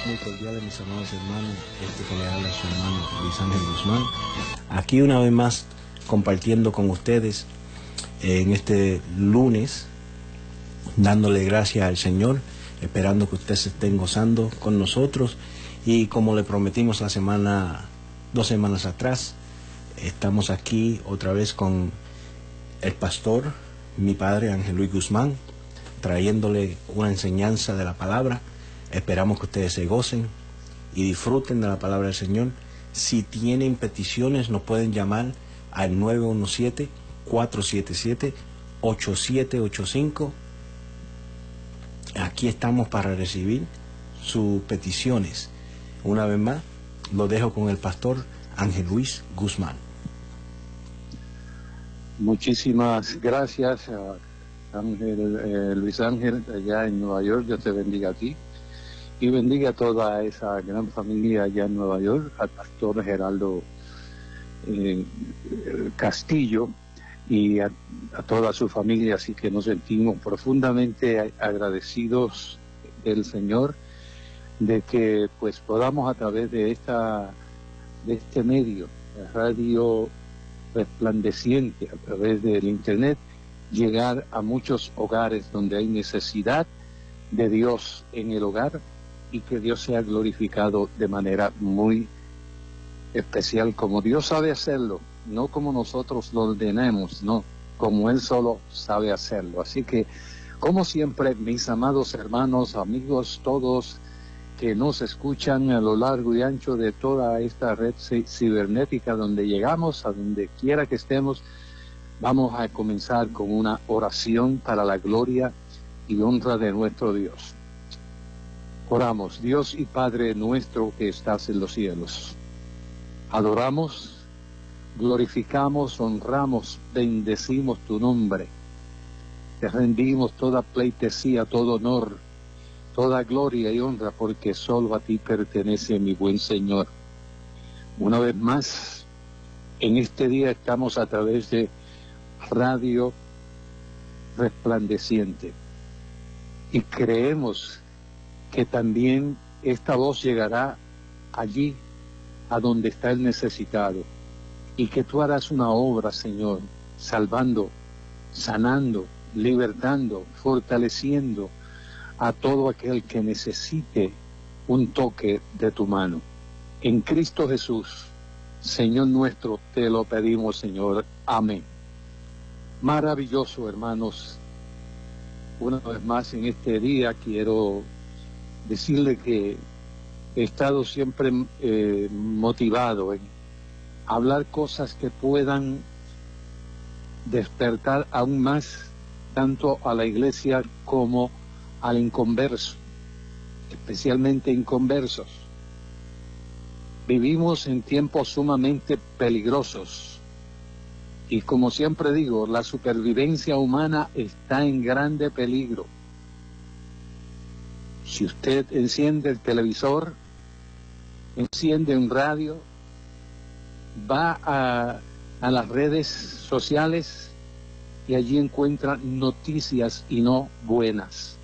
Muy cordiales, mis amados hermanos. Que le habla su hermano Luis Ángel Guzmán. Aquí una vez más compartiendo con ustedes en este lunes, dándole gracias al Señor, esperando que ustedes se estén gozando con nosotros. Y como le prometimos la semana, 2 semanas atrás, estamos aquí otra vez con el pastor, mi padre Ángel Luis Guzmán, trayéndole una enseñanza de la palabra. Esperamos que ustedes se gocen y disfruten de la palabra del Señor. Si tienen peticiones, nos pueden llamar al 917-477-8785. Aquí estamos para recibir sus peticiones. Una vez más, lo dejo con el pastor Ángel Luis Guzmán. Muchísimas gracias, Luis Ángel, allá en Nueva York. Dios te bendiga a ti y bendiga a toda esa gran familia allá en Nueva York, al pastor Geraldo Castillo y a toda su familia. Así que nos sentimos profundamente agradecidos del Señor de que pues podamos, a través de este medio, la radio resplandeciente, a través del internet, llegar a muchos hogares donde hay necesidad de Dios en el hogar, y que Dios sea glorificado de manera muy especial, como Dios sabe hacerlo, no como nosotros lo ordenemos, no, como Él solo sabe hacerlo. Así que, como siempre, mis amados hermanos, amigos, todos que nos escuchan a lo largo y ancho de toda esta red cibernética donde llegamos, a donde quiera que estemos, vamos a comenzar con una oración para la gloria y honra de nuestro Dios. Oramos. Dios y Padre nuestro que estás en los cielos, adoramos, glorificamos, honramos, bendecimos tu nombre. Te rendimos toda pleitesía, todo honor, toda gloria y honra, porque solo a ti pertenece, mi buen Señor. Una vez más, en este día estamos a través de Radio Resplandeciente y creemos que también esta voz llegará allí a donde está el necesitado, y que tú harás una obra, Señor, salvando, sanando, libertando, fortaleciendo a todo aquel que necesite un toque de tu mano. En Cristo Jesús, Señor nuestro, te lo pedimos, Señor. Amén. Maravilloso, hermanos. Una vez más en este día quiero decirle que he estado siempre motivado en hablar cosas que puedan despertar aún más tanto a la iglesia como al inconverso, especialmente inconversos. Vivimos en tiempos sumamente peligrosos y, como siempre digo, la supervivencia humana está en grande peligro. Si usted enciende el televisor, enciende un radio, va a las redes sociales y allí encuentra noticias y no buenas.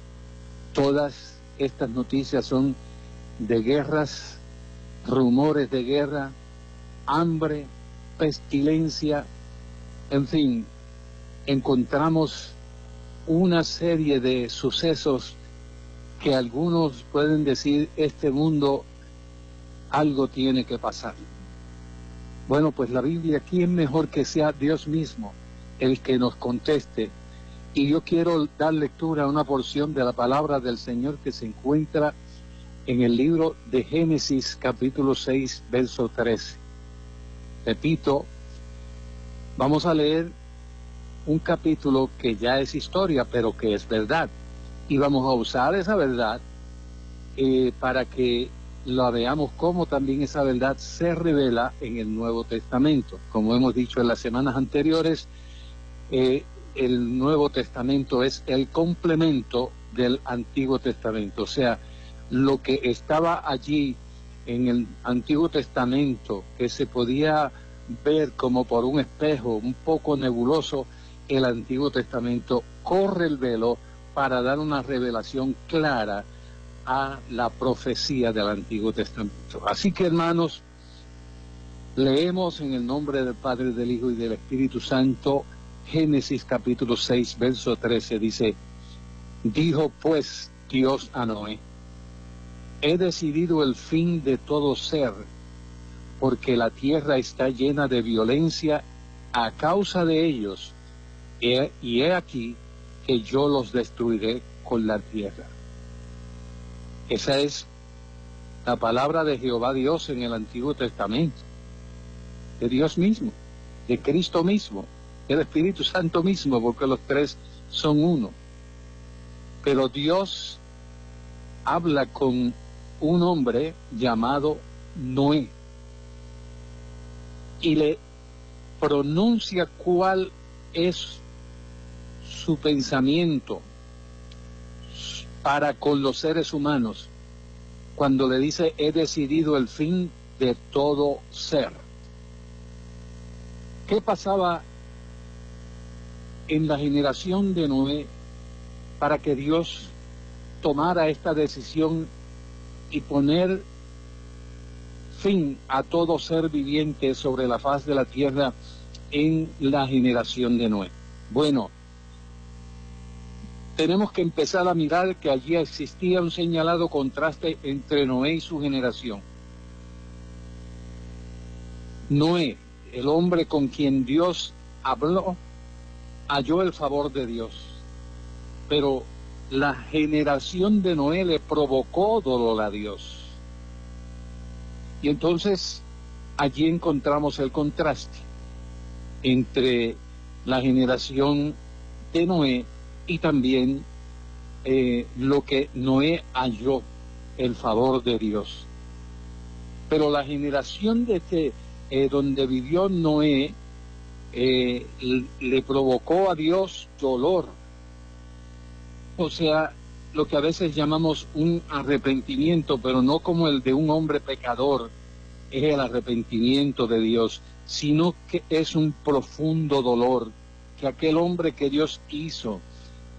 Todas estas noticias son de guerras, rumores de guerra, hambre, pestilencia, en fin, encontramos una serie de sucesos que algunos pueden decir: este mundo algo tiene que pasar. Bueno, pues la Biblia, ¿quién mejor que sea Dios mismo el que nos conteste? Y yo quiero dar lectura a una porción de la palabra del Señor que se encuentra en el libro de Génesis, capítulo 6, verso 13. Repito, vamos a leer un capítulo que ya es historia, pero que es verdad. Y vamos a usar esa verdad para que la veamos cómo también esa verdad se revela en el Nuevo Testamento. Como hemos dicho en las semanas anteriores, el Nuevo Testamento es el complemento del Antiguo Testamento. O sea, lo que estaba allí en el Antiguo Testamento, que se podía ver como por un espejo un poco nebuloso, el Antiguo Testamento corre el velo para dar una revelación clara a la profecía del Antiguo Testamento. Así que, hermanos, leemos en el nombre del Padre, del Hijo y del Espíritu Santo, Génesis capítulo 6, verso 13, dice: dijo pues Dios a Noé: he decidido el fin de todo ser, porque la tierra está llena de violencia a causa de ellos, y he aquí que yo los destruiré con la tierra. Esa es la palabra de Jehová Dios en el Antiguo Testamento, de Dios mismo, de Cristo mismo, del Espíritu Santo mismo, porque los tres son uno. Pero Dios habla con un hombre llamado Noé y le pronuncia cuál es su pensamiento para con los seres humanos cuando le dice: he decidido el fin de todo ser. ¿Qué pasaba en la generación de Noé para que Dios tomara esta decisión y poner fin a todo ser viviente sobre la faz de la tierra en la generación de Noé? Bueno, tenemos que empezar a mirar que allí existía un señalado contraste entre Noé y su generación. Noé, el hombre con quien Dios habló, halló el favor de Dios, pero la generación de Noé le provocó dolor a Dios. Y entonces allí encontramos el contraste entre la generación de Noé y también lo que Noé halló, el favor de Dios. Pero la generación de donde vivió Noé le provocó a Dios dolor, o sea, lo que a veces llamamos un arrepentimiento, pero no como el de un hombre pecador, es el arrepentimiento de Dios, sino que es un profundo dolor, que aquel hombre que Dios hizo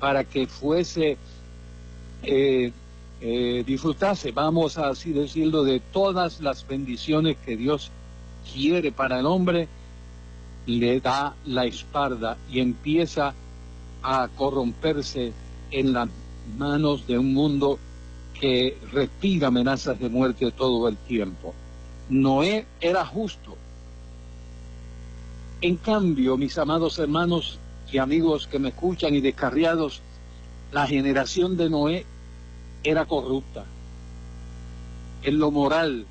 para que fuese, disfrutase, vamos a así decirlo, de todas las bendiciones que Dios quiere para el hombre, le da la espalda y empieza a corromperse en las manos de un mundo que respira amenazas de muerte todo el tiempo. Noé era justo. En cambio, mis amados hermanos y amigos que me escuchan y descarriados, la generación de Noé era corrupta. En lo moral,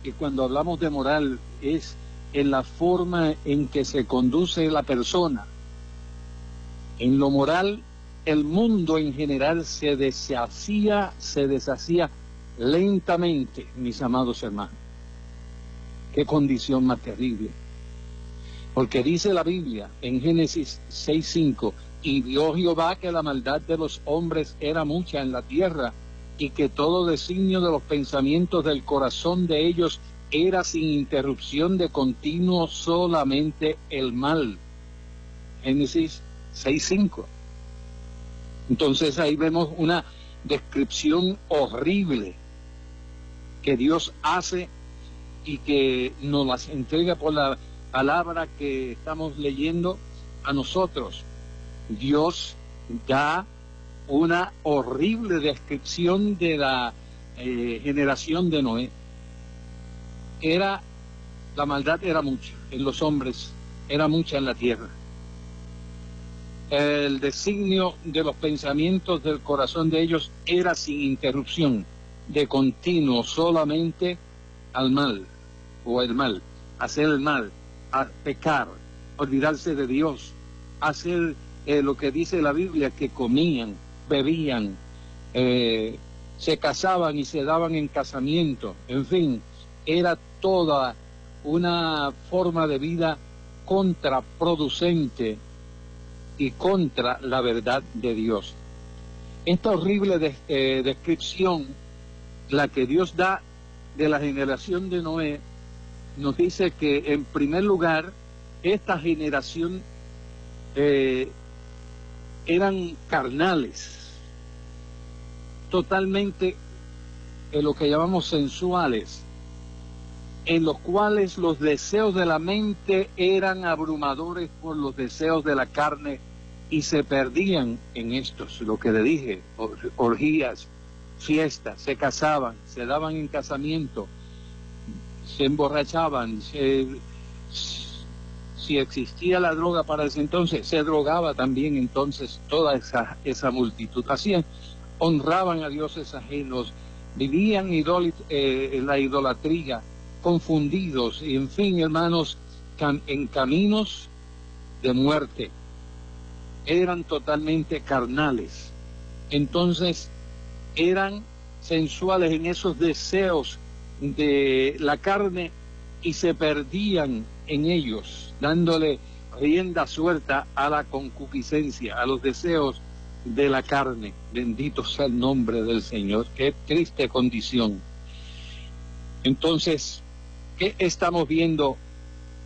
y cuando hablamos de moral es en la forma en que se conduce la persona. En lo moral, el mundo en general se deshacía lentamente, mis amados hermanos. Qué condición más terrible. Porque dice la Biblia en Génesis 6:5: y vio Jehová que la maldad de los hombres era mucha en la tierra, y que todo designio de los pensamientos del corazón de ellos era sin interrupción de continuo solamente el mal. Génesis 6:5. Entonces ahí vemos una descripción horrible que Dios hace y que nos las entrega por la palabra que estamos leyendo a nosotros. Dios da una horrible descripción de la generación de Noé. La maldad era mucha en los hombres, era mucha en la tierra. El designio de los pensamientos del corazón de ellos era sin interrupción, de continuo, solamente al mal, o el mal, hacer el mal, a pecar, olvidarse de Dios, hacer lo que dice la Biblia, que comían, bebían, se casaban y se daban en casamiento, en fin, era toda una forma de vida contraproducente y contra la verdad de Dios. Esta horrible descripción, la que Dios da de la generación de Noé, nos dice que en primer lugar esta generación eran carnales, totalmente lo que llamamos sensuales, en los cuales los deseos de la mente eran abrumadores por los deseos de la carne y se perdían en estos, lo que le dije, orgías, fiestas, se casaban, se daban en casamiento, se emborrachaban, si existía la droga para ese entonces, se drogaba también entonces toda esa multitud. Hacían, honraban a dioses ajenos, vivían en la idolatría, confundidos, y en fin, hermanos, en caminos de muerte. Eran totalmente carnales. Entonces, eran sensuales en esos deseos de la carne y se perdían en ellos, dándole rienda suelta a la concupiscencia, a los deseos de la carne. Bendito sea el nombre del Señor. Qué triste condición. Entonces, ¿qué estamos viendo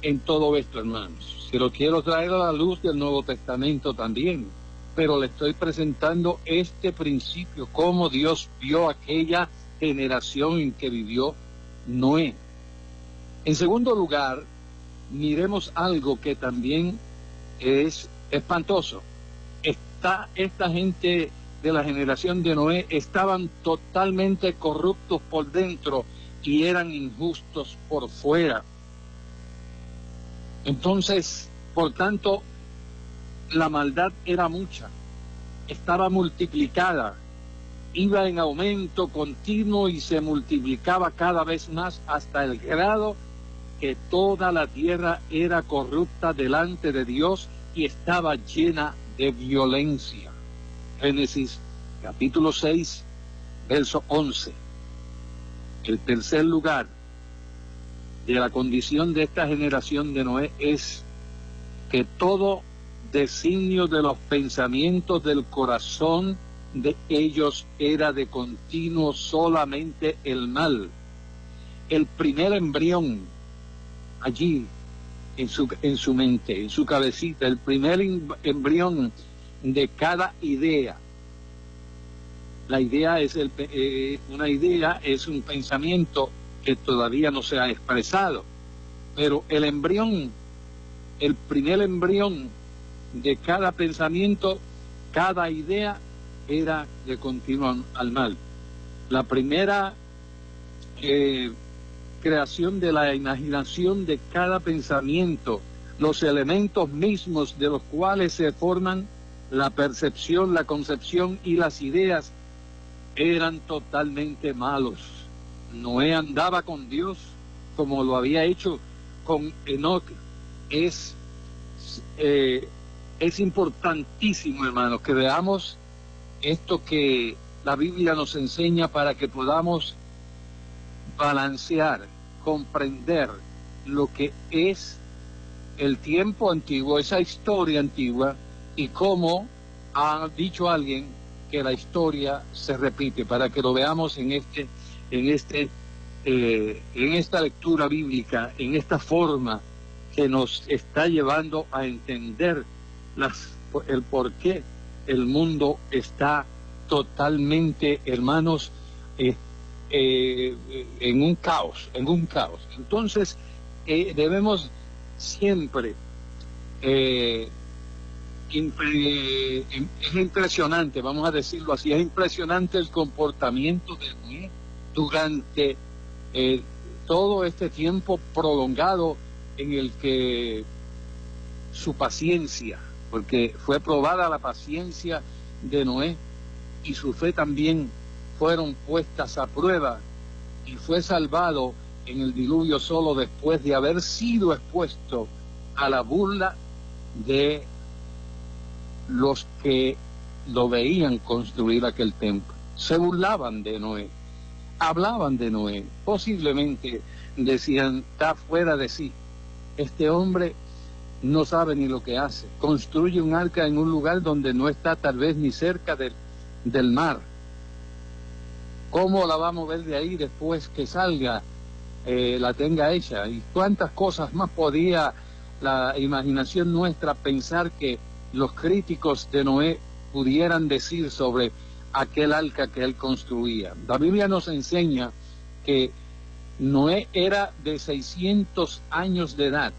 en todo esto, hermanos? Se lo quiero traer a la luz del Nuevo Testamento también, pero le estoy presentando este principio, cómo Dios vio aquella generación en que vivió Noé. En segundo lugar, miremos algo que también es espantoso. Esta gente de la generación de Noé estaban totalmente corruptos por dentro y eran injustos por fuera. Entonces, por tanto, la maldad era mucha, estaba multiplicada, iba en aumento continuo y se multiplicaba cada vez más hasta el grado que toda la tierra era corrupta delante de Dios y estaba llena de violencia. Génesis capítulo 6, verso 11. El tercer lugar de la condición de esta generación de Noé es que todo designio de los pensamientos del corazón de ellos era de continuo solamente el mal. El primer embrión allí en su mente, en su cabecita, el primer embrión de cada idea. La idea es una idea, es un pensamiento que todavía no se ha expresado, pero el embrión, el primer embrión de cada pensamiento, cada idea era de continuo al mal. La primera creación de la imaginación de cada pensamiento, los elementos mismos de los cuales se forman la percepción, la concepción y las ideas, eran totalmente malos. Noé andaba con Dios como lo había hecho con Enoc. Es importantísimo, hermanos, que veamos esto que la Biblia nos enseña para que podamos balancear, comprender lo que es el tiempo antiguo, esa historia antigua, y cómo ha dicho alguien que la historia se repite, para que lo veamos en esta lectura bíblica, en esta forma que nos está llevando a entender el por qué el mundo está totalmente, hermanos, en un caos. Entonces, debemos siempre, es impresionante, vamos a decirlo así, es impresionante el comportamiento de Noé durante todo este tiempo prolongado en el que su paciencia, porque fue probada la paciencia de Noé y su fe también fueron puestas a prueba, y fue salvado en el diluvio solo después de haber sido expuesto a la burla de los que lo veían construir aquel templo. Se burlaban de Noé, hablaban de Noé, posiblemente decían: está fuera de sí, este hombre no sabe ni lo que hace, construye un arca en un lugar donde no está tal vez ni cerca del mar. ¿Cómo la va a mover de ahí después que salga, la tenga hecha? Y cuántas cosas más podía la imaginación nuestra pensar que los críticos de Noé pudieran decir sobre aquel arca que él construía. La Biblia nos enseña que Noé era de 600 años de edad.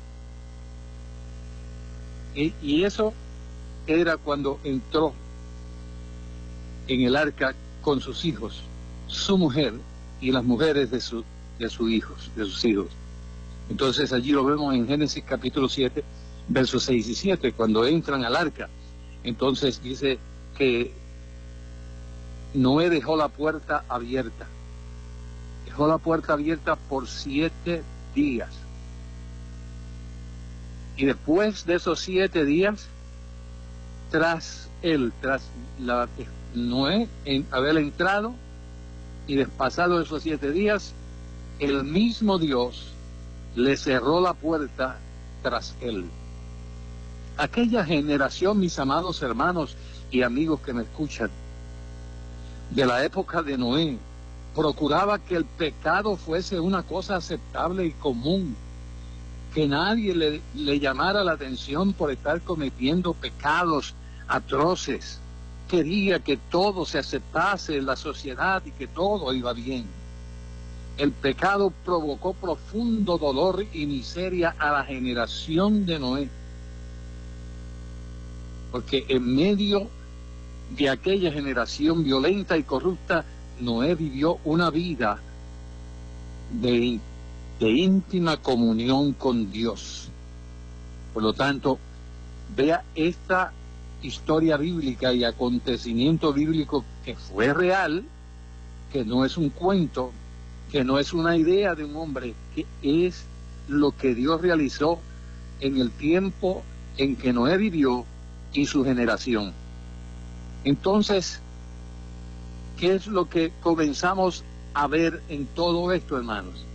Y eso era cuando entró en el arca con sus hijos, su mujer y las mujeres de sus hijos. Entonces allí lo vemos en Génesis capítulo 7, versos 6 y 7, cuando entran al arca. Entonces dice que Noé dejó la puerta abierta. Dejó la puerta abierta por 7 días. Y después de esos 7 días, tras Noé haber entrado y despasado esos 7 días, el mismo Dios le cerró la puerta tras él. Aquella generación, mis amados hermanos y amigos que me escuchan, de la época de Noé, procuraba que el pecado fuese una cosa aceptable y común, que nadie le llamara la atención por estar cometiendo pecados atroces. Quería que todo se aceptase en la sociedad y que todo iba bien. El pecado provocó profundo dolor y miseria a la generación de Noé, porque en medio de aquella generación violenta y corrupta, Noé vivió una vida de íntima comunión con Dios. Por lo tanto, vea esta historia bíblica y acontecimiento bíblico que fue real, que no es un cuento, que no es una idea de un hombre, que es lo que Dios realizó en el tiempo en que Noé vivió y su generación. Entonces, ¿qué es lo que comenzamos a ver en todo esto, hermanos?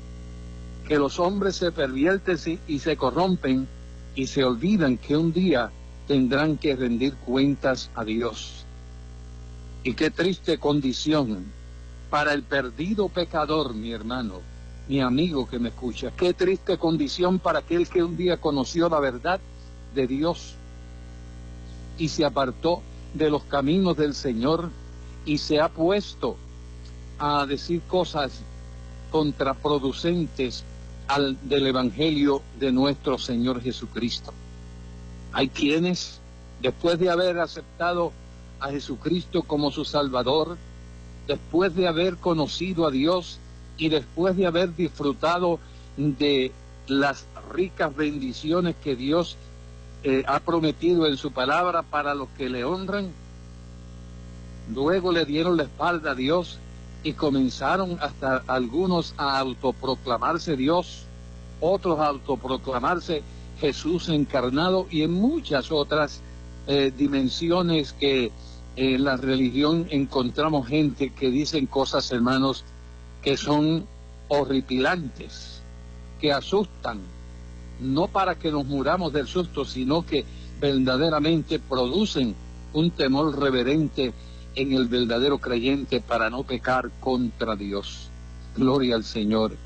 Que los hombres se pervierten y se corrompen y se olvidan que un día tendrán que rendir cuentas a Dios. Y qué triste condición para el perdido pecador, mi hermano, mi amigo que me escucha. Qué triste condición para aquel que un día conoció la verdad de Dios y se apartó de los caminos del Señor y se ha puesto a decir cosas contraproducentes del Evangelio de nuestro Señor Jesucristo. Hay quienes, después de haber aceptado a Jesucristo como su Salvador, después de haber conocido a Dios y después de haber disfrutado de las ricas bendiciones que Dios ha prometido en su palabra para los que le honran, luego le dieron la espalda a Dios y comenzaron hasta algunos a autoproclamarse Dios, otros a autoproclamarse Jesús encarnado, y en muchas otras dimensiones que en la religión encontramos gente que dicen cosas, hermanos, que son horripilantes, que asustan, no para que nos muramos del susto, sino que verdaderamente producen un temor reverente en el verdadero creyente para no pecar contra Dios. Gloria al Señor.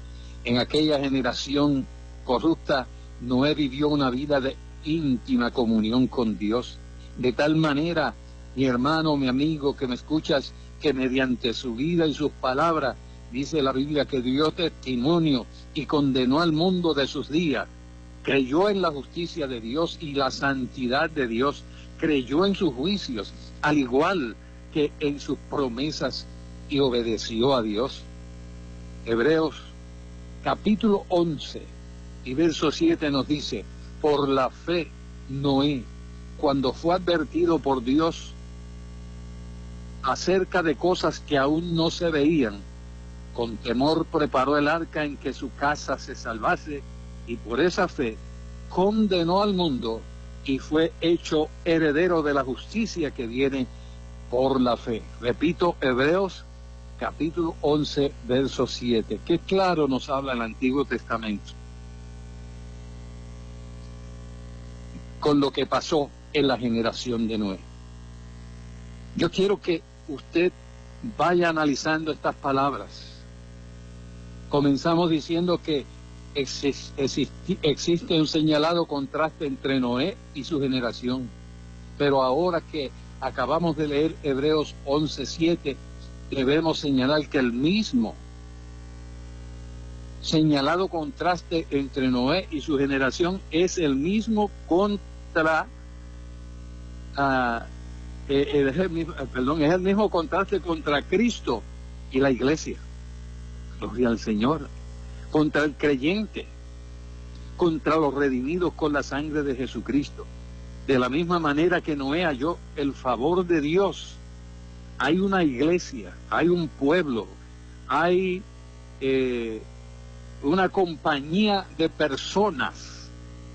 En aquella generación corrupta, Noé vivió una vida de íntima comunión con Dios, de tal manera, mi hermano, mi amigo que me escuchas, que mediante su vida y sus palabras, dice la Biblia, que dio testimonio y condenó al mundo de sus días, creyó en la justicia de Dios y la santidad de Dios, creyó en sus juicios, al igual que en sus promesas, y obedeció a Dios. Hebreos capítulo 11 y verso 7 nos dice: por la fe Noé, cuando fue advertido por Dios acerca de cosas que aún no se veían, con temor preparó el arca en que su casa se salvase, y por esa fe condenó al mundo y fue hecho heredero de la justicia que viene por la fe. Repito, Hebreos capítulo 11, verso 7. Qué claro nos habla el Antiguo Testamento con lo que pasó en la generación de Noé. Yo quiero que usted vaya analizando estas palabras. Comenzamos diciendo que existe un señalado contraste entre Noé y su generación, pero ahora que acabamos de leer Hebreos 11:7, debemos señalar que el mismo señalado contraste entre Noé y su generación es el mismo contra es el mismo contraste contra Cristo y la iglesia. Gloria al Señor. Contra el creyente, contra los redimidos con la sangre de Jesucristo. De la misma manera que Noé halló el favor de Dios, hay una iglesia, hay un pueblo, hay una compañía de personas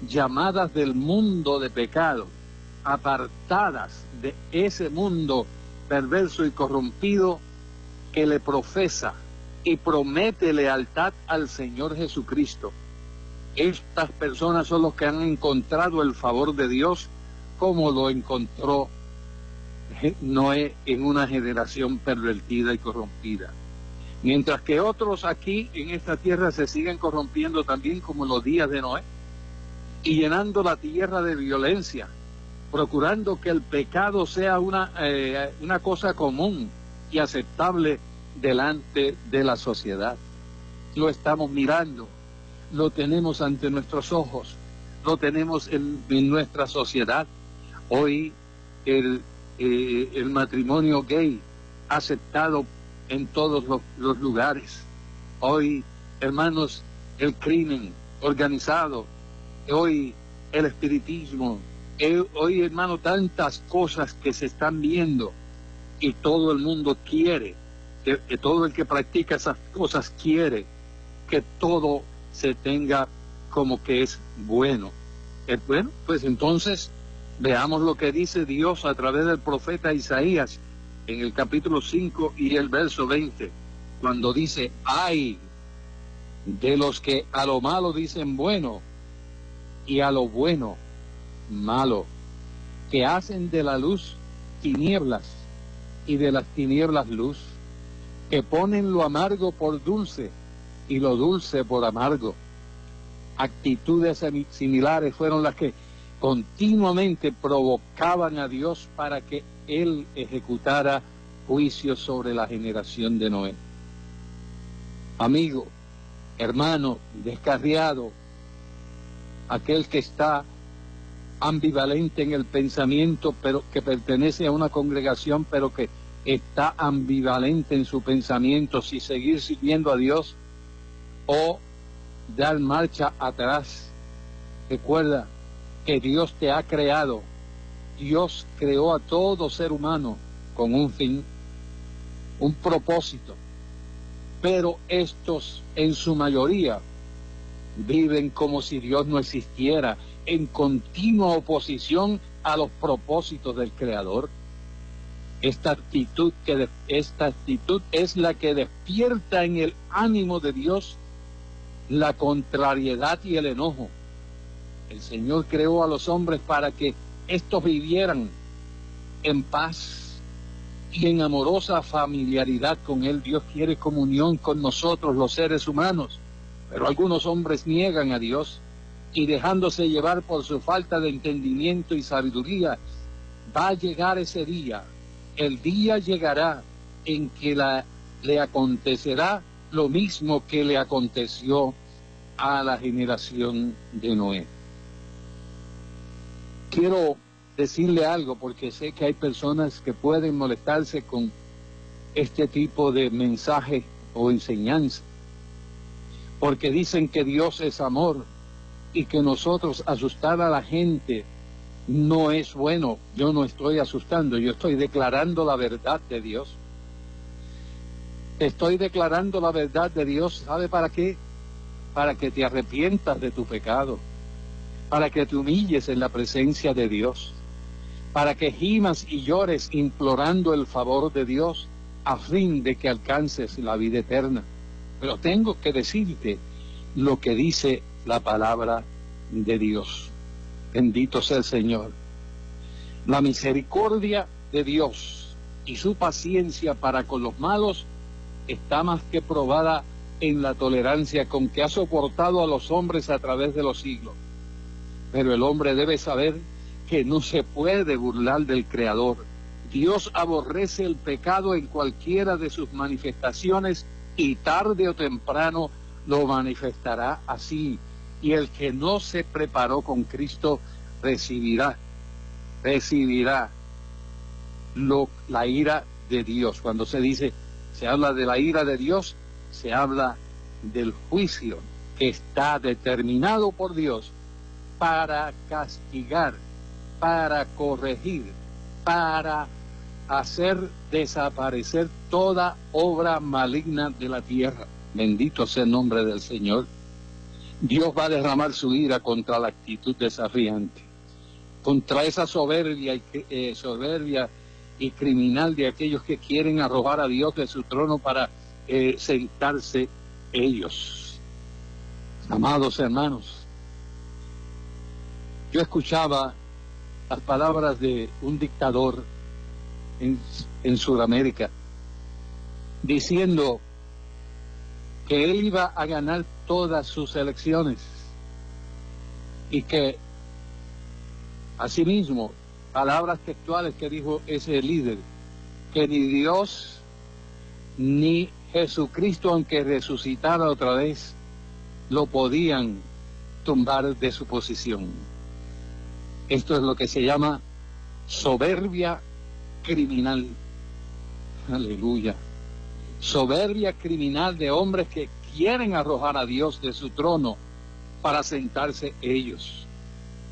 llamadas del mundo de pecado, apartadas de ese mundo perverso y corrompido, que le profesa y promete lealtad al Señor Jesucristo. Estas personas son los que han encontrado el favor de Dios, como lo encontró Noé en una generación pervertida y corrompida. Mientras que otros aquí en esta tierra se siguen corrompiendo también, como los días de Noé, y llenando la tierra de violencia, procurando que el pecado sea una cosa común y aceptable delante de la sociedad. Lo estamos mirando, lo tenemos ante nuestros ojos, lo tenemos en nuestra sociedad. Hoy el matrimonio gay aceptado en todos los lugares. Hoy, hermanos, el crimen organizado. Hoy el espiritismo. Hoy, hermano, tantas cosas que se están viendo, y todo el mundo quiere, que todo el que practica esas cosas quiere que todo se tenga como que es bueno. Bueno, pues entonces veamos lo que dice Dios a través del profeta Isaías en el capítulo 5 y el verso 20, cuando dice: ay de los que a lo malo dicen bueno y a lo bueno malo, que hacen de la luz tinieblas y de las tinieblas luz, que ponen lo amargo por dulce y lo dulce por amargo. Actitudes similares fueron las que continuamente provocaban a Dios para que Él ejecutara juicio sobre la generación de Noé. Amigo, hermano, descarriado, aquel que está ambivalente en el pensamiento, pero que pertenece a una congregación, pero que está ambivalente en su pensamiento, si seguir sirviendo a Dios o dar marcha atrás. Recuerda que Dios te ha creado. Dios creó a todo ser humano con un fin, un propósito, pero estos en su mayoría viven como si Dios no existiera, en continua oposición a los propósitos del Creador. Esta actitud es la que despierta en el ánimo de Dios la contrariedad y el enojo. El Señor creó a los hombres para que estos vivieran en paz y en amorosa familiaridad con Él. Dios quiere comunión con nosotros, los seres humanos, pero algunos hombres niegan a Dios, y dejándose llevar por su falta de entendimiento y sabiduría, va a llegar ese día. El día llegará en que le acontecerá lo mismo que le aconteció a la generación de Noé. Quiero decirle algo, porque sé que hay personas que pueden molestarse con este tipo de mensaje o enseñanza, porque dicen que Dios es amor y que nosotros asustar a la gente no es bueno. Yo no estoy asustando, yo estoy declarando la verdad de Dios. Estoy declarando la verdad de Dios. ¿Sabe para qué? Para que te arrepientas de tu pecado, para que te humilles en la presencia de Dios, para que gimas y llores implorando el favor de Dios a fin de que alcances la vida eterna. Pero tengo que decirte lo que dice la palabra de Dios. Bendito sea el Señor. La misericordia de Dios y su paciencia para con los malos está más que probada en la tolerancia con que ha soportado a los hombres a través de los siglos. Pero el hombre debe saber que no se puede burlar del Creador, Dios aborrece el pecado en cualquiera de sus manifestaciones y tarde o temprano lo manifestará así. Y el que no se preparó con Cristo recibirá la ira de Dios. Cuando se habla de la ira de Dios, se habla del juicio que está determinado por Dios para castigar, para corregir, para hacer desaparecer toda obra maligna de la tierra. Bendito sea el nombre del Señor. Dios va a derramar su ira contra la actitud desafiante, contra esa soberbia y criminal de aquellos que quieren arrojar a Dios de su trono para sentarse ellos. Amados hermanos, yo escuchaba las palabras de un dictador en Sudamérica diciendo que él iba a ganar todas sus elecciones y que asimismo, palabras textuales que dijo ese líder, que ni Dios ni Jesucristo, aunque resucitara otra vez, lo podían tumbar de su posición. Esto es lo que se llama soberbia criminal. Aleluya. Soberbia criminal de hombres que quieren arrojar a Dios de su trono para sentarse ellos.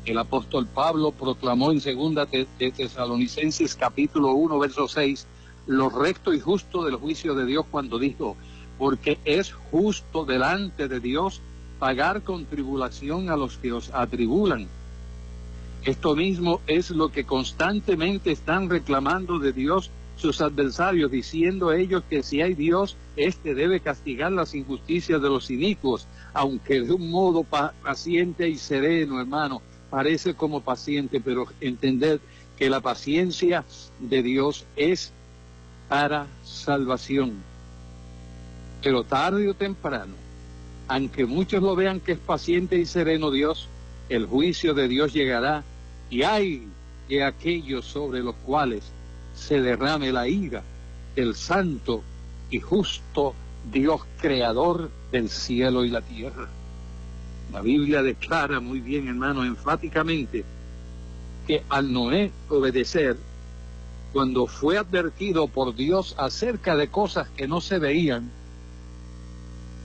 El apóstol Pablo proclamó en 2 de Tesalonicenses capítulo 1 verso 6 lo recto y justo del juicio de Dios cuando dijo: porque es justo delante de Dios pagar con tribulación a los que os atribulan. Esto mismo es lo que constantemente están reclamando de Dios sus adversarios, diciendo ellos que si hay Dios, éste debe castigar las injusticias de los inicuos, aunque de un modo paciente y sereno, hermano. Parece como paciente, pero entender que la paciencia de Dios es para salvación. Pero tarde o temprano, aunque muchos lo vean que es paciente y sereno Dios, el juicio de Dios llegará, y hay de aquellos sobre los cuales se derrame la ira del santo y justo Dios creador del cielo y la tierra. La Biblia declara muy bien, hermano, enfáticamente, que al Noé obedecer, cuando fue advertido por Dios acerca de cosas que no se veían,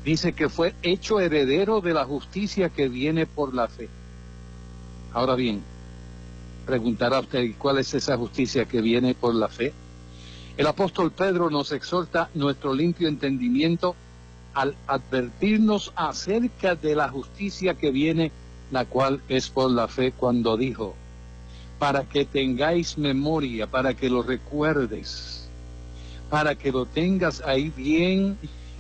dice que fue hecho heredero de la justicia que viene por la fe. Ahora bien, preguntará usted, ¿cuál es esa justicia que viene por la fe? El apóstol Pedro nos exhorta nuestro limpio entendimiento al advertirnos acerca de la justicia que viene, la cual es por la fe, cuando dijo: para que tengáis memoria, para que lo recuerdes, para que lo tengas ahí bien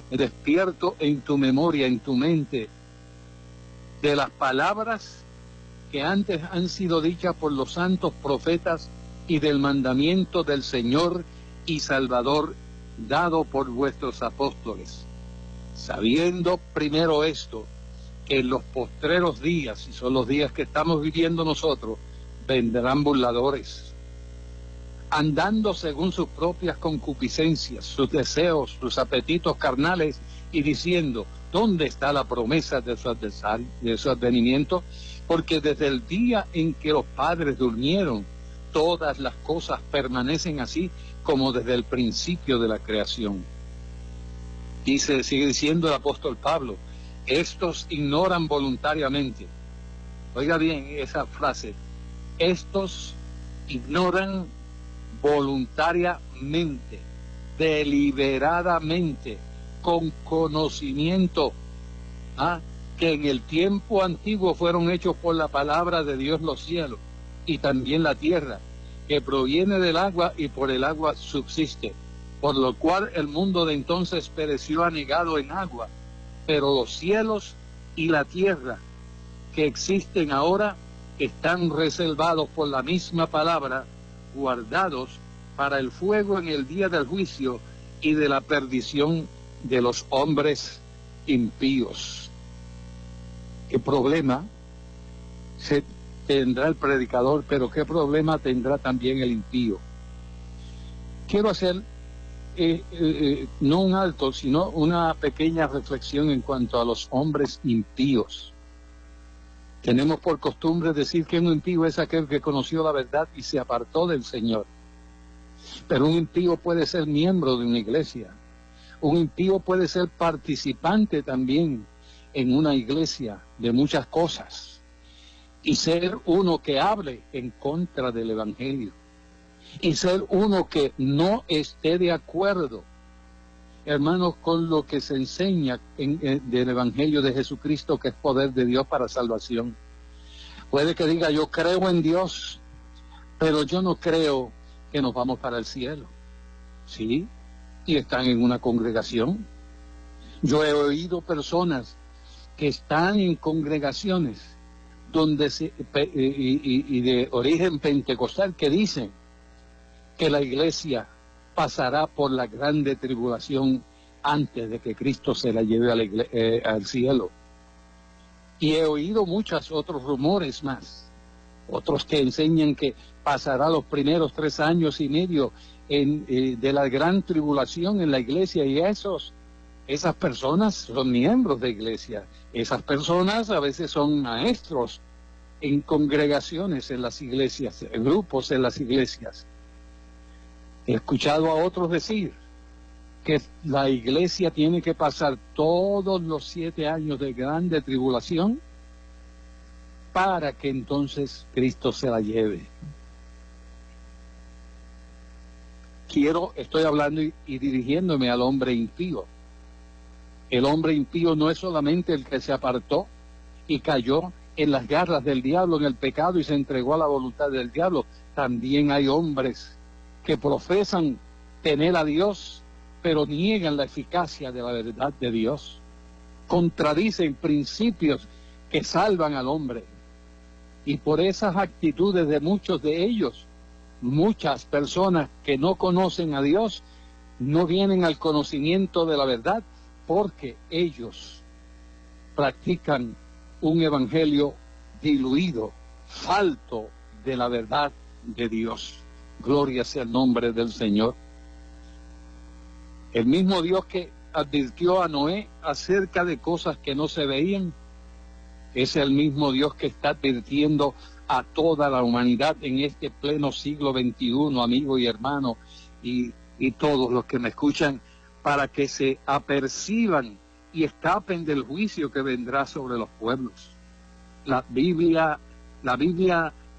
despierto en tu memoria, en tu mente, de las palabras que antes han sido dichas por los santos profetas y del mandamiento del Señor y Salvador dado por vuestros apóstoles, sabiendo primero esto, que en los postreros días, y son los días que estamos viviendo nosotros, vendrán burladores, andando según sus propias concupiscencias, sus deseos, sus apetitos carnales, y diciendo: ¿dónde está la promesa de su advenimiento? Porque desde el día en que los padres durmieron, todas las cosas permanecen así como desde el principio de la creación. Sigue diciendo el apóstol Pablo: estos ignoran voluntariamente. Oiga bien esa frase: estos ignoran voluntariamente, deliberadamente, con conocimiento, que en el tiempo antiguo fueron hechos por la palabra de Dios los cielos y también la tierra, que proviene del agua y por el agua subsiste, por lo cual el mundo de entonces pereció anegado en agua, pero los cielos y la tierra que existen ahora están reservados por la misma palabra, guardados para el fuego en el día del juicio y de la perdición de los hombres impíos. ¿Qué problema tendrá el predicador, pero qué problema tendrá también el impío? quiero hacer no un alto, sino una pequeña reflexión en cuanto a los hombres impíos. Tenemos por costumbre decir que un impío es aquel que conoció la verdad y se apartó del Señor. Pero un impío puede ser miembro de una iglesia. Un impío puede ser participante también en una iglesia de muchas cosas y ser uno que hable en contra del Evangelio y ser uno que no esté de acuerdo, hermanos, con lo que se enseña del Evangelio de Jesucristo, que es poder de Dios para salvación. Puede que diga, yo creo en Dios, pero yo no creo que nos vamos para el cielo. ¿Sí? Y están en una congregación. Yo he oído personas que están en congregaciones donde y de origen pentecostal que dicen que la iglesia pasará por la grande tribulación antes de que Cristo se la lleve al cielo. Y he oído muchos otros rumores más, otros que enseñan que pasará los primeros 3 años y medio de la gran tribulación en la iglesia, y esas personas son miembros de iglesia. Esas personas a veces son maestros en congregaciones en las iglesias, en grupos en las iglesias. He escuchado a otros decir que la iglesia tiene que pasar todos los 7 años de grande tribulación para que entonces Cristo se la lleve. Estoy hablando y dirigiéndome al hombre impío. El hombre impío no es solamente el que se apartó y cayó en las garras del diablo, en el pecado, y se entregó a la voluntad del diablo. También hay hombres que profesan tener a Dios, pero niegan la eficacia de la verdad de Dios. Contradicen principios que salvan al hombre. Y por esas actitudes de muchos de ellos, muchas personas que no conocen a Dios no vienen al conocimiento de la verdad, porque ellos practican un evangelio diluido, falto de la verdad de Dios. Gloria sea el nombre del Señor. El mismo Dios que advirtió a Noé acerca de cosas que no se veían, es el mismo Dios que está advirtiendo a toda la humanidad en este pleno siglo XXI, amigo y hermano, y todos los que me escuchan, para que se aperciban y escapen del juicio que vendrá sobre los pueblos. La Biblia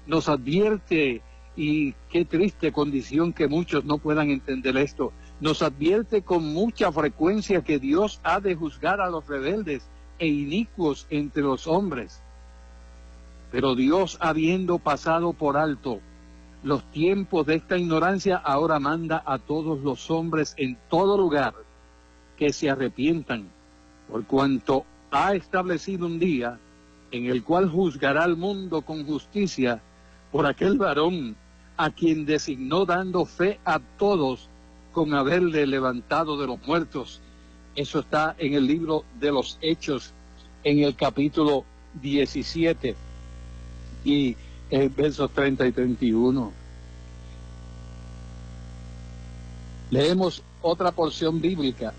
nos advierte, y qué triste condición que muchos no puedan entender esto, nos advierte con mucha frecuencia que Dios ha de juzgar a los rebeldes e inicuos entre los hombres. Pero Dios, habiendo pasado por alto los tiempos de esta ignorancia, ahora manda a todos los hombres en todo lugar que se arrepientan, por cuanto ha establecido un día en el cual juzgará al mundo con justicia por aquel varón a quien designó, dando fe a todos con haberle levantado de los muertos. Eso está en el libro de los Hechos, en el capítulo 17 y versos 30 y 31. Leemos otra porción bíblica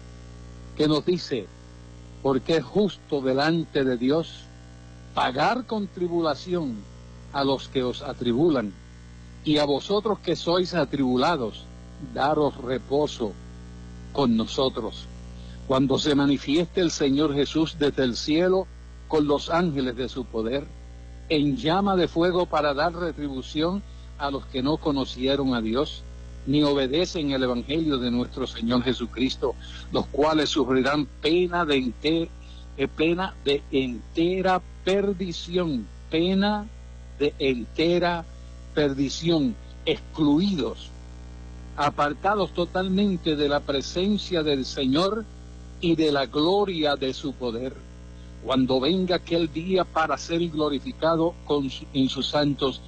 que nos dice, porque es justo delante de Dios pagar con tribulación a los que os atribulan, y a vosotros que sois atribulados, daros reposo con nosotros, cuando se manifieste el Señor Jesús desde el cielo con los ángeles de su poder, en llama de fuego, para dar retribución a los que no conocieron a Dios, ni obedecen el Evangelio de nuestro Señor Jesucristo, los cuales sufrirán pena de entera perdición, excluidos, apartados totalmente de la presencia del Señor y de la gloria de su poder, cuando venga aquel día para ser glorificado en sus santos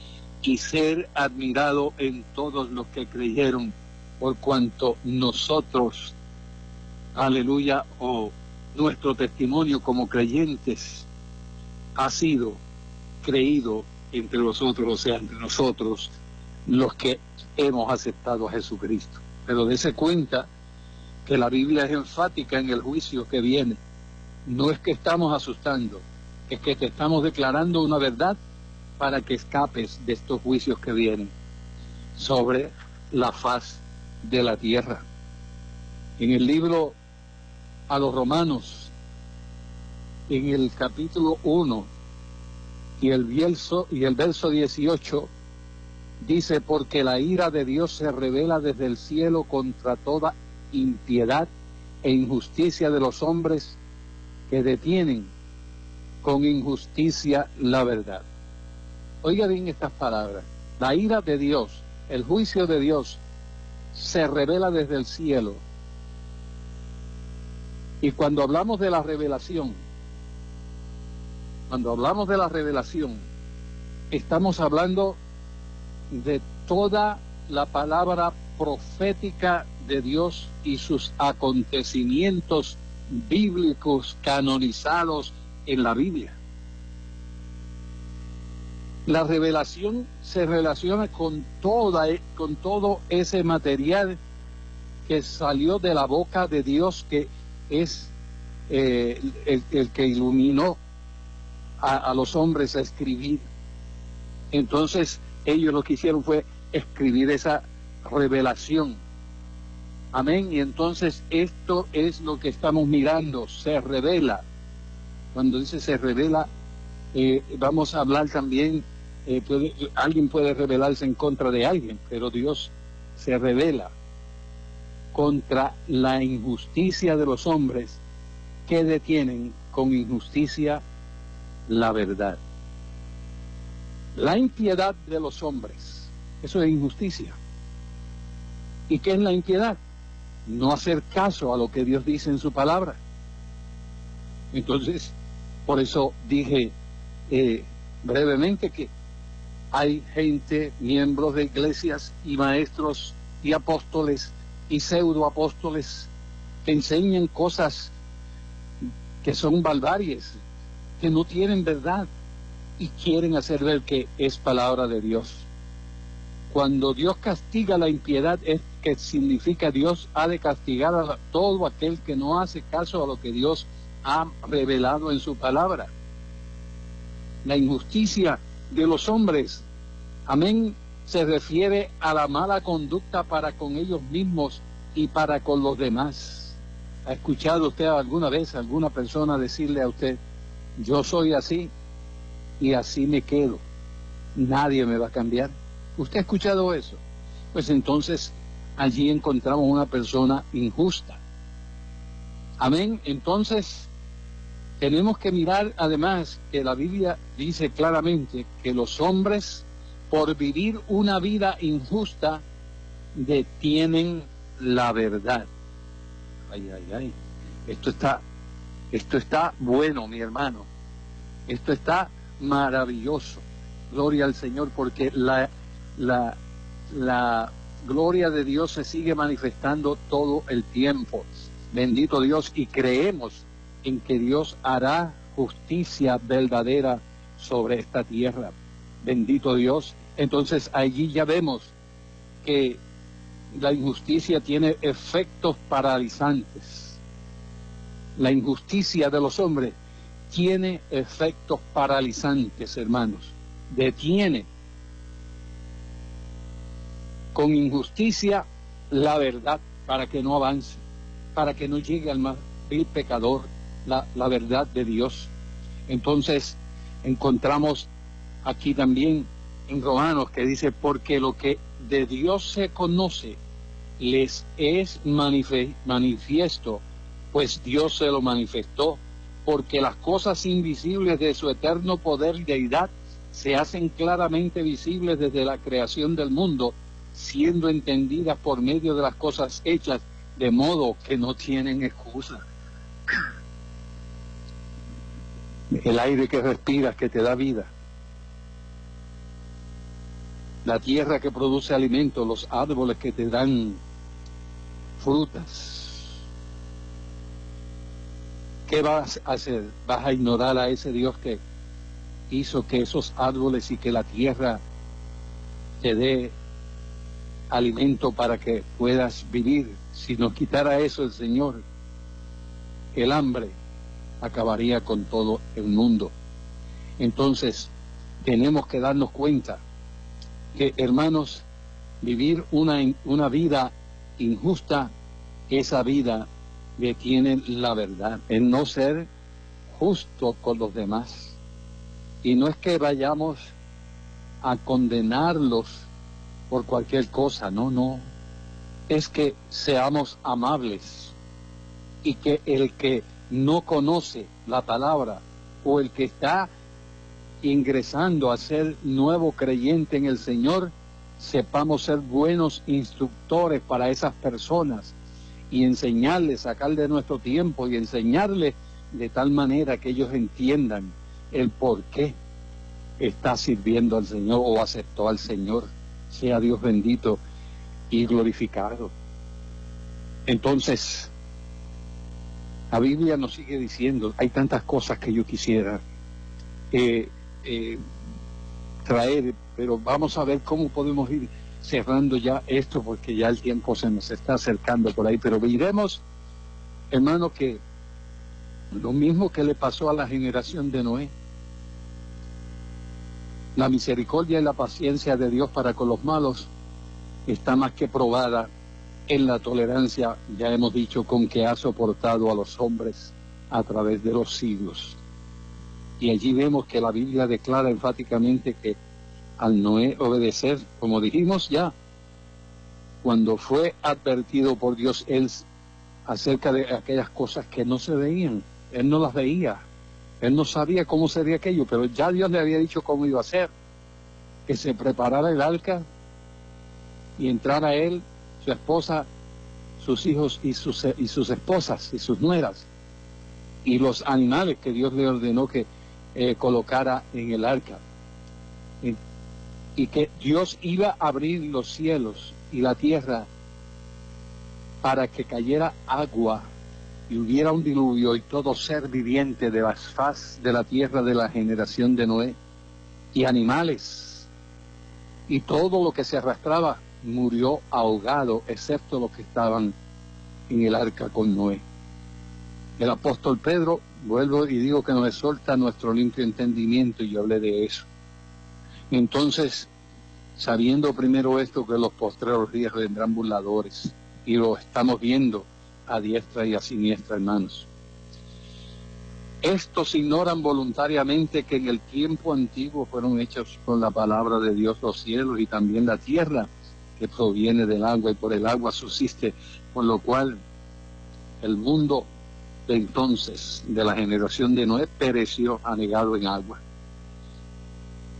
y ser admirado en todos los que creyeron, por cuanto nosotros, aleluya, nuestro testimonio como creyentes ha sido creído entre vosotros, o sea, entre nosotros, los que hemos aceptado a Jesucristo. pero dése cuenta que la Biblia es enfática en el juicio que viene. No es que estamos asustando, es que te estamos declarando una verdad para que escapes de estos juicios que vienen sobre la faz de la tierra. En el libro a los Romanos, en el capítulo 1 y el verso 18, dice: porque la ira de Dios se revela desde el cielo contra toda impiedad e injusticia de los hombres que detienen con injusticia la verdad. Oiga bien estas palabras: la ira de Dios, el juicio de Dios, se revela desde el cielo. Y cuando hablamos de la revelación, estamos hablando de toda la palabra profética de Dios y sus acontecimientos bíblicos canonizados en la Biblia. La revelación se relaciona con todo ese material que salió de la boca de Dios, que es el que iluminó a los hombres a escribir. Entonces ellos lo que hicieron fue escribir esa revelación. Amén. Y entonces esto es lo que estamos mirando, se revela. Cuando dice se revela, vamos a hablar también, alguien puede rebelarse en contra de alguien, pero Dios se revela contra la injusticia de los hombres que detienen con injusticia la verdad. La impiedad de los hombres, eso es injusticia. ¿Y qué es la impiedad? No hacer caso a lo que Dios dice en su palabra. Entonces, por eso dije brevemente que hay gente, miembros de iglesias y maestros y apóstoles y pseudoapóstoles que enseñan cosas que son barbaries, que no tienen verdad y quieren hacer ver que es palabra de Dios. Cuando Dios castiga la impiedad, es que significa Dios ha de castigar a todo aquel que no hace caso a lo que Dios ha revelado en su palabra. La injusticia de los hombres, amén, se refiere a la mala conducta para con ellos mismos y para con los demás. ¿Ha escuchado usted alguna vez a alguna persona decirle a usted: yo soy así y así me quedo, nadie me va a cambiar? ¿Usted ha escuchado eso? Pues entonces allí encontramos una persona injusta. Amén. Entonces tenemos que mirar además que la Biblia dice claramente que los hombres, por vivir una vida injusta, detienen la verdad. Ay, ay, ay. Esto está bueno, mi hermano. Esto está maravilloso. Gloria al Señor, porque la gloria de Dios se sigue manifestando todo el tiempo. Bendito Dios, y creemos en que Dios hará justicia verdadera sobre esta tierra. Bendito Dios. Entonces allí ya vemos que la injusticia tiene efectos paralizantes. La injusticia de los hombres tiene efectos paralizantes, hermanos. Detiene con injusticia la verdad para que no avance, para que no llegue al más vil pecador la verdad de Dios. Entonces encontramos aquí también en Romanos que dice: porque lo que de Dios se conoce les es manifiesto, pues Dios se lo manifestó, porque las cosas invisibles de su eterno poder y deidad se hacen claramente visibles desde la creación del mundo, siendo entendidas por medio de las cosas hechas, de modo que no tienen excusa. El aire que respiras, que te da vida, la tierra que produce alimento, los árboles que te dan frutas. ¿Qué vas a hacer? ¿Vas a ignorar a ese Dios que hizo que esos árboles y que la tierra te dé alimento para que puedas vivir. Si nos quitara eso el Señor, el hambre acabaría con todo el mundo. Entonces, tenemos que darnos cuenta que, hermanos, vivir una vida injusta, esa vida detiene la verdad, en no ser justo con los demás. Y no es que vayamos a condenarlos por cualquier cosa, no. Es que seamos amables y que el que no conoce la palabra o el que está ingresando a ser nuevo creyente en el Señor, sepamos ser buenos instructores para esas personas y enseñarles, sacar de nuestro tiempo y enseñarles de tal manera que ellos entiendan el por qué está sirviendo al Señor o aceptó al Señor. Sea Dios bendito y glorificado. Entonces, la Biblia nos sigue diciendo, hay tantas cosas que yo quisiera traer, pero vamos a ver cómo podemos ir cerrando ya esto, porque ya el tiempo se nos está acercando por ahí. Pero veremos, hermano, que lo mismo que le pasó a la generación de Noé, la misericordia y la paciencia de Dios para con los malos está más que probada en la tolerancia, ya hemos dicho, con que ha soportado a los hombres a través de los siglos. Y allí vemos que la Biblia declara enfáticamente que al Noé obedecer, como dijimos ya, cuando fue advertido por Dios él acerca de aquellas cosas que no se veían, él no las veía, él no sabía cómo sería aquello, pero ya Dios le había dicho cómo iba a ser, que se preparara el arca y entrara él, su esposa, sus hijos y sus esposas y sus nueras, y los animales que Dios le ordenó que colocara en el arca, y que Dios iba a abrir los cielos y la tierra para que cayera agua y hubiera un diluvio, y todo ser viviente de la faz de la tierra de la generación de Noé, y animales, y todo lo que se arrastraba murió ahogado, excepto los que estaban en el arca con Noé. El apóstol Pedro, vuelvo y digo que nos exhorta nuestro limpio entendimiento, y yo hablé de eso. Entonces, sabiendo primero esto, que los postreros días vendrán burladores, y lo estamos viendo a diestra y a siniestra, hermanos. Estos ignoran voluntariamente que en el tiempo antiguo fueron hechos con la palabra de Dios los cielos y también la tierra, que proviene del agua y por el agua subsiste, con lo cual el mundo de entonces, de la generación de Noé, pereció anegado en agua.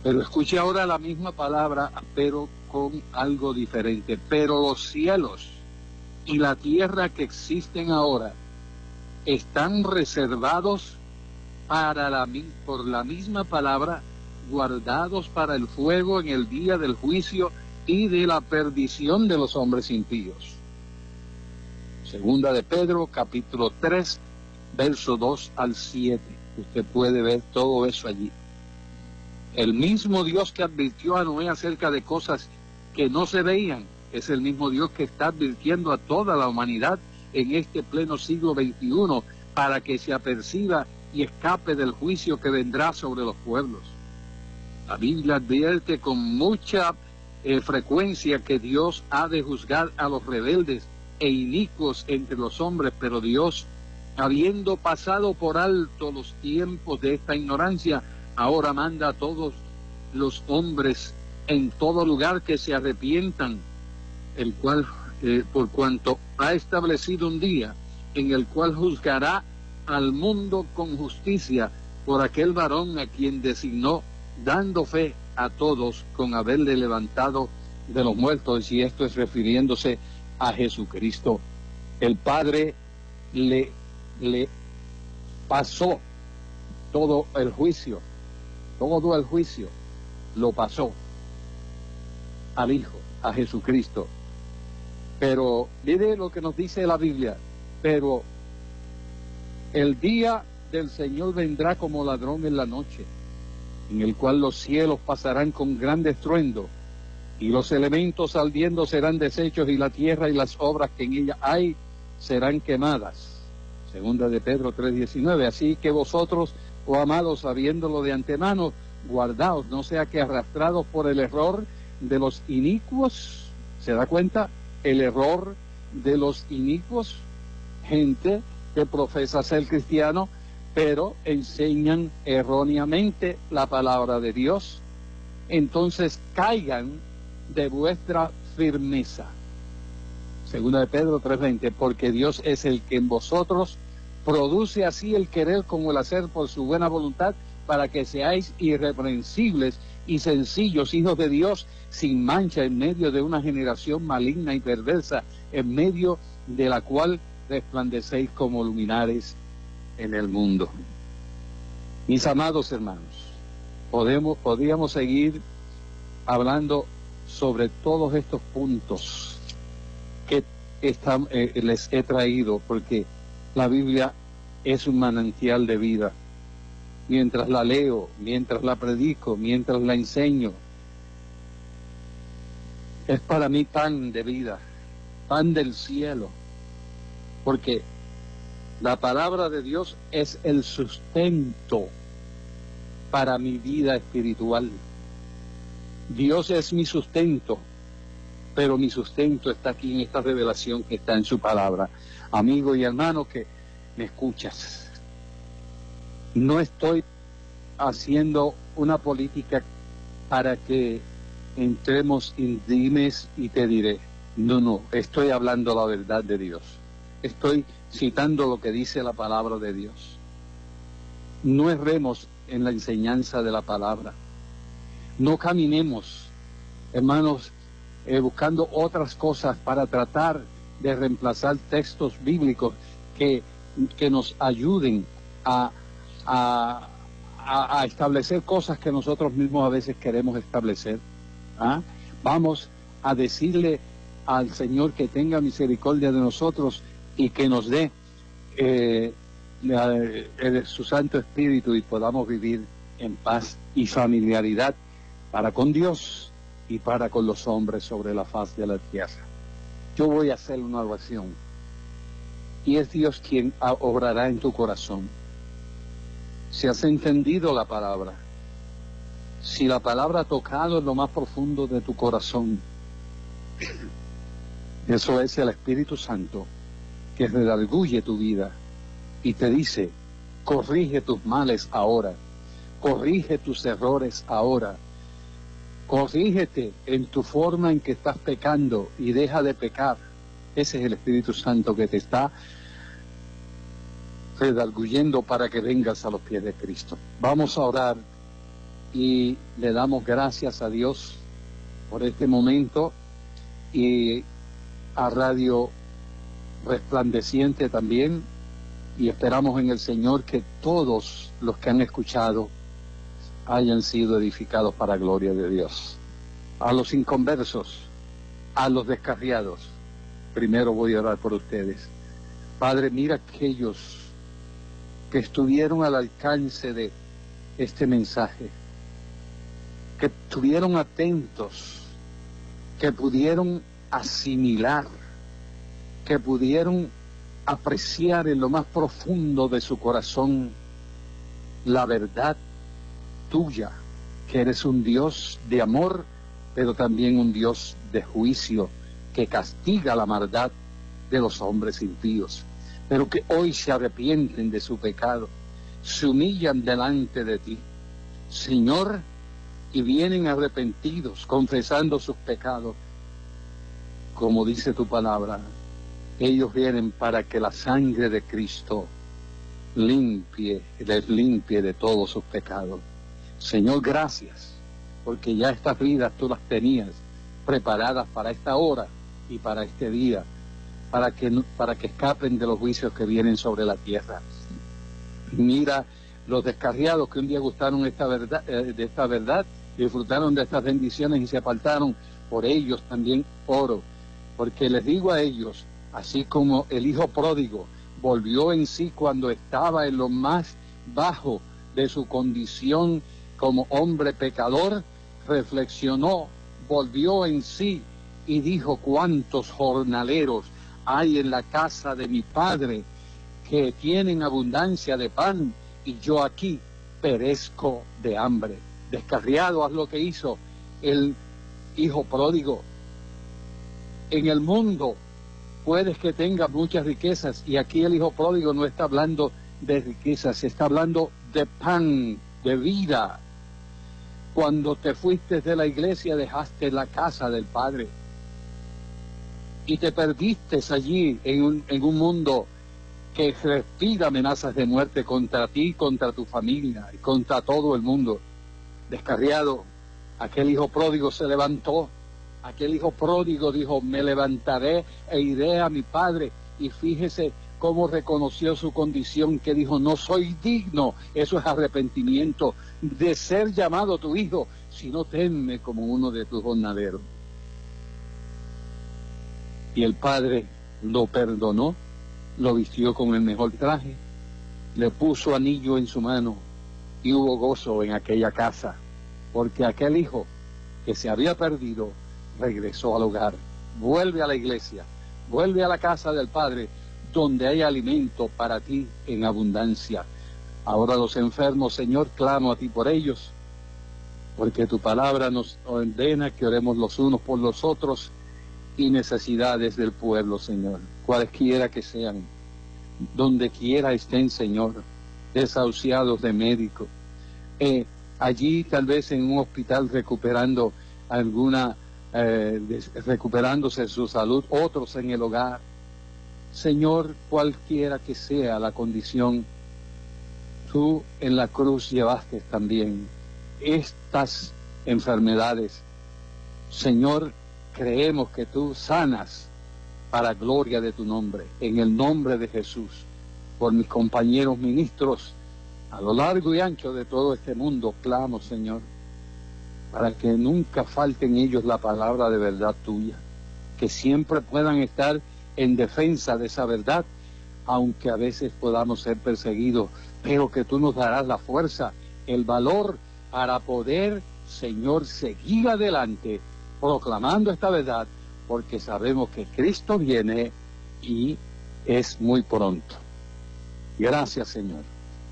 Pero escuche ahora la misma palabra, pero con algo diferente. Pero los cielos y la tierra que existen ahora están reservados por la misma palabra, guardados para el fuego en el día del juicio y de la perdición de los hombres impíos. Segunda de Pedro, capítulo 3, verso 2 al 7. Usted puede ver todo eso allí. El mismo Dios que advirtió a Noé acerca de cosas que no se veían, es el mismo Dios que está advirtiendo a toda la humanidad en este pleno siglo XXI para que se aperciba y escape del juicio que vendrá sobre los pueblos. La Biblia advierte con mucha frecuencia que Dios ha de juzgar a los rebeldes e inicuos entre los hombres, pero Dios, habiendo pasado por alto los tiempos de esta ignorancia, ahora manda a todos los hombres en todo lugar que se arrepientan, el cual, por cuanto ha establecido un día en el cual juzgará al mundo con justicia por aquel varón a quien designó, dando fe a todos con haberle levantado de los muertos, y esto es refiriéndose a Jesucristo. El Padre le pasó todo el juicio lo pasó al Hijo, a Jesucristo. Pero mire lo que nos dice la Biblia: pero el día del Señor vendrá como ladrón en la noche, en el cual los cielos pasarán con gran estruendo, y los elementos ardiendo serán deshechos, y la tierra y las obras que en ella hay serán quemadas. Segunda de Pedro 3:19. Así que vosotros, oh amados, sabiéndolo de antemano, guardaos, no sea que arrastrados por el error de los inicuos, ¿se da cuenta? El error de los inicuos, gente que profesa ser cristiano, pero enseñan erróneamente la palabra de Dios, entonces caigan de vuestra firmeza. Segunda de Pedro 3:20, porque Dios es el que en vosotros produce así el querer como el hacer por su buena voluntad, para que seáis irreprensibles y sencillos, hijos de Dios, sin mancha, en medio de una generación maligna y perversa, en medio de la cual resplandecéis como luminares en el mundo. Mis amados hermanos, podríamos seguir hablando sobre todos estos puntos que les he traído, porque la Biblia es un manantial de vida. Mientras la leo, mientras la predico, mientras la enseño, es para mí pan de vida, pan del cielo, porque la palabra de Dios es el sustento para mi vida espiritual. Dios es mi sustento, pero mi sustento está aquí en esta revelación que está en su palabra. Amigo y hermano que me escuchas, no estoy haciendo una política para que entremos en dimes y te diré. No, estoy hablando la verdad de Dios. Estoy citando lo que dice la palabra de Dios. No erremos en la enseñanza de la palabra. No caminemos, hermanos, buscando otras cosas para tratar de reemplazar textos bíblicos que nos ayuden a establecer cosas que nosotros mismos a veces queremos establecer. Vamos a decirle al Señor que tenga misericordia de nosotros y que nos dé su Santo Espíritu y podamos vivir en paz y familiaridad para con Dios y para con los hombres sobre la faz de la tierra. Yo voy a hacer una oración y es Dios quien obrará en tu corazón. Si has entendido la palabra, si la palabra ha tocado en lo más profundo de tu corazón, eso es el Espíritu Santo que redarguye tu vida y te dice: corrige tus males ahora, corrige tus errores ahora, corrígete en tu forma en que estás pecando y deja de pecar. Ese es el Espíritu Santo que te está redarguyendo para que vengas a los pies de Cristo. Vamos a orar y le damos gracias a Dios por este momento y a Radio Resplandeciente también, y esperamos en el Señor que todos los que han escuchado hayan sido edificados para gloria de Dios. A los inconversos, a los descarriados, primero voy a orar por ustedes. Padre, mira aquellos que estuvieron al alcance de este mensaje, que estuvieron atentos, que pudieron asimilar, que pudieron apreciar en lo más profundo de su corazón la verdad tuya, que eres un Dios de amor, pero también un Dios de juicio, que castiga la maldad de los hombres impíos, pero que hoy se arrepienten de su pecado, se humillan delante de ti, Señor, y vienen arrepentidos, confesando sus pecados. Como dice tu palabra, ellos vienen para que la sangre de Cristo les limpie de todos sus pecados. Señor, gracias, porque ya estas vidas tú las tenías preparadas para esta hora y para este día, para que escapen de los juicios que vienen sobre la tierra. Mira los descarriados que un día gustaron de esta verdad, disfrutaron de estas bendiciones y se apartaron. Por ellos también oro, porque les digo a ellos, así como el hijo pródigo volvió en sí cuando estaba en lo más bajo de su condición como hombre pecador, reflexionó volvió en sí y dijo: cuántos jornaleros hay en la casa de mi padre que tienen abundancia de pan, y yo aquí perezco de hambre. Descarriado, haz lo que hizo el hijo pródigo. En el mundo puedes que tengas muchas riquezas, y aquí el hijo pródigo no está hablando de riquezas, está hablando de pan, de vida. Cuando te fuiste de la iglesia, dejaste la casa del Padre y te perdiste allí en un mundo que respira amenazas de muerte contra ti, contra tu familia y contra todo el mundo. Descarriado, aquel hijo pródigo se levantó. Aquel hijo pródigo dijo: me levantaré e iré a mi padre. Y fíjese cómo reconoció su condición, que dijo: no soy digno. Eso es arrepentimiento de ser llamado tu hijo, sino tenme como uno de tus jornaleros. Y el padre lo perdonó, lo vistió con el mejor traje, le puso anillo en su mano, y hubo gozo en aquella casa, porque aquel hijo que se había perdido regresó al hogar. Vuelve a la iglesia, vuelve a la casa del Padre, donde hay alimento para ti en abundancia. Ahora los enfermos, Señor, clamo a ti por ellos, porque tu palabra nos ordena que oremos los unos por los otros, y necesidades del pueblo, Señor, cualesquiera que sean, donde quiera estén, Señor, desahuciados de médico, allí tal vez en un hospital recuperando recuperándose su salud, otros en el hogar. Señor, cualquiera que sea la condición, tú en la cruz llevaste también estas enfermedades. Señor, creemos que tú sanas para gloria de tu nombre, en el nombre de Jesús. Por mis compañeros ministros a lo largo y ancho de todo este mundo, clamo, Señor, para que nunca falte en ellos la palabra de verdad tuya, que siempre puedan estar en defensa de esa verdad, aunque a veces podamos ser perseguidos, pero que tú nos darás la fuerza, el valor para poder, Señor, seguir adelante proclamando esta verdad, porque sabemos que Cristo viene y es muy pronto. Gracias, Señor.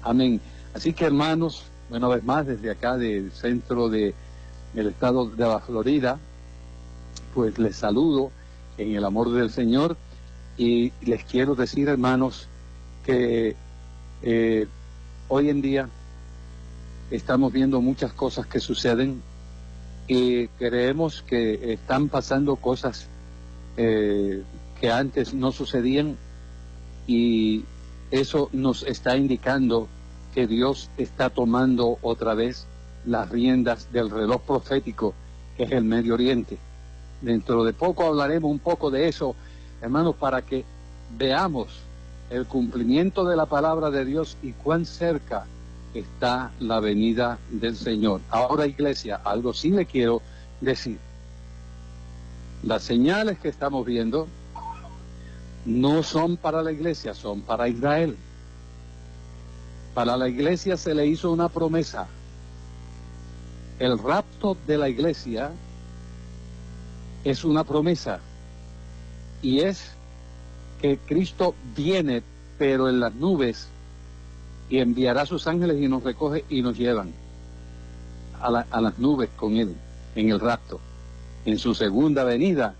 Amén. Así que, hermanos, una vez más desde acá del centro del estado de la Florida, pues les saludo en el amor del Señor, y les quiero decir, hermanos, que hoy en día estamos viendo muchas cosas que suceden, y creemos que están pasando cosas que antes no sucedían, y eso nos está indicando que Dios está tomando otra vez las riendas del reloj profético, que es el Medio Oriente. Dentro de poco hablaremos un poco de eso, hermanos, para que veamos el cumplimiento de la palabra de Dios y cuán cerca está la venida del Señor. Ahora, iglesia, algo sí le quiero decir. Las señales que estamos viendo no son para la iglesia, son para Israel. Para la iglesia se le hizo una promesa. El rapto de la iglesia es una promesa, y es que Cristo viene, pero en las nubes, y enviará a sus ángeles y nos recoge y nos llevan a las nubes con él en el rapto. En su segunda venida,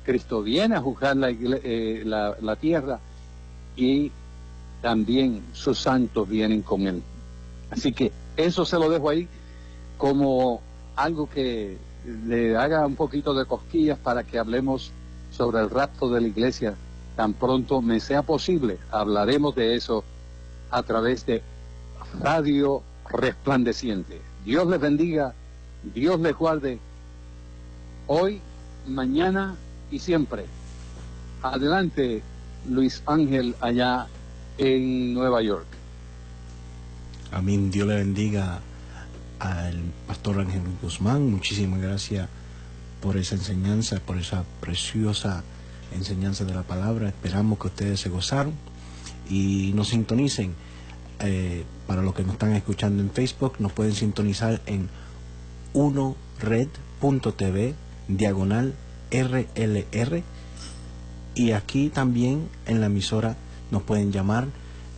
Cristo viene a juzgar la tierra, y también sus santos vienen con él. Así que eso se lo dejo ahí como algo que le haga un poquito de cosquillas, para que hablemos sobre el rapto de la iglesia. Tan pronto me sea posible, hablaremos de eso a través de Radio Resplandeciente. Dios les bendiga, Dios les guarde, hoy, mañana y siempre. Adelante, Luis Ángel, allá en Nueva York. Amén. Dios le bendiga al pastor Ángel Guzmán. Muchísimas gracias por esa enseñanza, por esa preciosa enseñanza de la palabra. Esperamos que ustedes se gozaron y nos sintonicen. Para los que nos están escuchando en Facebook, nos pueden sintonizar en 1red.tv /RLR. Y aquí también en la emisora nos pueden llamar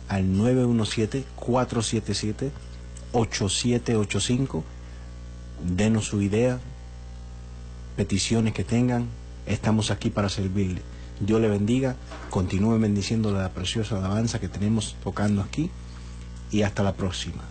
al 917-477-8785. Denos su idea, peticiones que tengan. Estamos aquí para servirle. Dios le bendiga. Continúe bendiciendo la preciosa alabanza que tenemos tocando aquí. Y hasta la próxima.